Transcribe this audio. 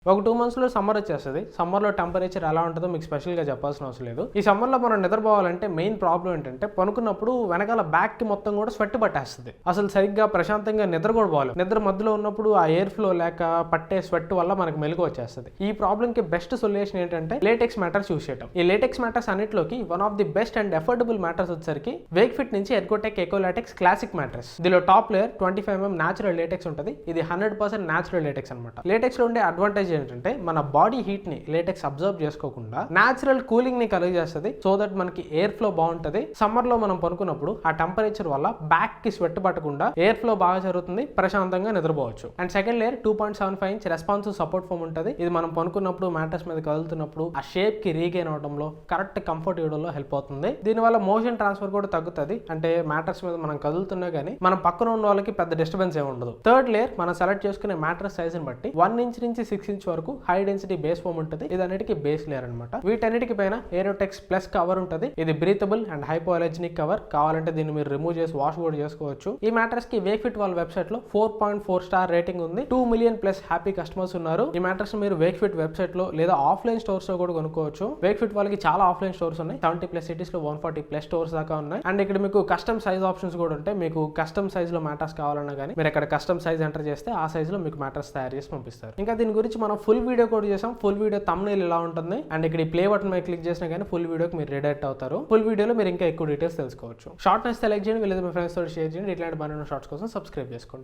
ఒక 2 months లో summer వచ్చేస్తుంది. సమ్మర్ లో టెంపరేచర్ ఎలా ఉంటుందో మీకు స్పెషల్ గా చెప్పాల్సిన అవసరం లేదు. ఈ సమ్మర్ లో మనం నిద్రపోవాలంటే మెయిన్ ప్రాబ్లం ఏంటంటే పనుకున్నప్పుడు వెనకాల బ్యాక్ కి మొత్తం కూడా స్వెట్ పట్టేస్తుంది. అసలు సరిగ్గా ప్రశాంతంగా నిద్ర కూడా పోవాలి. నిద్ర మధ్యలో ఉన్నప్పుడు ఆ ఎయిర్ ఫ్లో లేక పట్టే స్వెట్ వల్ల మనకు మెలుగు వచ్చేస్తుంది. ఈ ప్రాబ్లం కి బెస్ట్ సొల్యూషన్ ఏంటంటే లేటెక్స్ మ్యాటర్స్ యూస్ చేయడం. ఈ లేటెక్స్ మ్యాటర్స్ అన్నిటిలోకి one of the best and affordable mattress వచ్చేసరికి వేక్ ఫిట్ నుంచి ఎర్గోటెక్ ఎకోలాటెక్స్ క్లాసిక్ మ్యాటర్స్. దీనిలో top layer 25 mm natural latex ఉంటుంది. ఇది 100% న్యాచురల్ లేటెక్స్ అనమాట. లేటెక్స్ లో ఉండే అడ్వాంటేజ్ ఏంటంటే మన బాడీ హీట్ ని లేటెక్స్ అబ్జర్వ్ చేసుకోకుండా న్యాచురల్ కూలింగ్ ని కలిగజేస్తుంది. సో దట్ మనకి ఎయిర్ ఫ్లో బాగుంటది. సమ్మర్ లో మనం పనుకున్నప్పుడు ఆ టెంపరేచర్ వల్ల బ్యాక్ కి స్వెట్ పట్టకుండా ఎయిర్ ఫ్లో బాగా జరుగుతుంది. ప్రశాంతంగా నిద్రపోవచ్చు. And second layer 2.75 inch responsive support foam ఉంటుంది. ఇది మనం పనుకున్నప్పుడు మ్యాటర్స్ మీద కదులుతున్నప్పుడు ఆ షేప్ కి రీగైన్ అవడంలో కరెక్ట్ కంఫర్ట్ ఇవ్వడంలో హెల్ప్ అవుతుంది. దీనివల్ల మోషన్ ట్రాన్స్ఫర్ కూడా తగ్గుతుంది. అంటే మ్యాటర్స్ మీద మనం కదులుతున్నా గానీ మనం పక్కన ఉన్న వాళ్ళకి పెద్ద డిస్టర్బెన్స్ ఏమి ఉండదు. థర్డ్ లేయర్ మనం సెలెక్ట్ చేసుకునే మ్యాట్రెస్ సైజ్ ని బట్టి 1 inch నుంచి 6 inch వరకు హై డెన్సిటీ బేస్ ఫోమ్ ఉంటుంది. ఇది అన్నిటికీ బేస్ లేయర్ అనమాట. వీటన్నిటికి పైన ఏరోటెక్స్ ప్లస్ కవర్ ఉంటుంది. ఇది బ్రీతబుల్ అండ్ హైపో అలర్జెనిక్ కవర్. కావాలంటే దీన్ని మీరు రిమూవ్ చేసి వాష్ కూడా చేసుకోవచ్చు. ఈ మ్యాట్రెస్ కి వేక్ ఫిట్ వాళ్ళ వెబ్సైట్ లో 4.4 స్టార్ రేటింగ్ ఉంది. 2 million ప్లస్ హ్యాపీ కస్టమర్స్ ఉన్నారు. ఈ మ్యాట్రెస్ మీరు వేక్ ఫిట్ వెబ్సైట్ లో లేదా ఆఫ్లైన్ స్టోర్స్ లో కూడా కొనుక్కోవచ్చు. వేక్ ఫిట్ వాళ్ళకి చాలా ఆఫ్లైన్ స్టోర్స్ ఉన్నాయి. 70+ సిటీస్ లో 140+ స్టోర్స్ దాకా ఉన్నాయి. అండ్ ఇక్కడ మీకు కస్టమ్ సైజ్ ఆప్షన్స్ కూడా ఉంటాయి. మీకు కస్టమ్ సైజ్ లో మ్యాటర్స్ కావాలన్నా కానీ మీరు ఇక్కడ కస్టమ్ సైజ్ ఎంటర్ చేస్తే ఆ సైజ్ లో మీకు మ్యాటర్స్ తయారు చేసి పంపిస్తారు. ఇంకా దీని గురించి మనం ఫుల్ వీడియో కూడా చేసాం. ఫుల్ వీడియో థంబ్నెయిల్ ఇలా ఉంటుంది. అండ్ ఇక్కడ ఈ ప్లే బటన్ మీద క్లిక్ చేసినా కానీ ఫుల్ వీడియోకి మీరు రిడైరెక్ట్ అవుతారు. ఫుల్ వీడియోలో మీరు ఇంకా ఎక్కువ డీటెయిల్స్ తెలుసుకోవచ్చు. షార్ట్ నచ్చితే లైక్ చేయండి, లేదా మీ ఫ్రెండ్స్ తో షేర్ చేయండి. ఇట్లాంటి మరిన్ని షార్ట్స్ కోసం సబ్స్క్రైబ్ చేసుకోండి.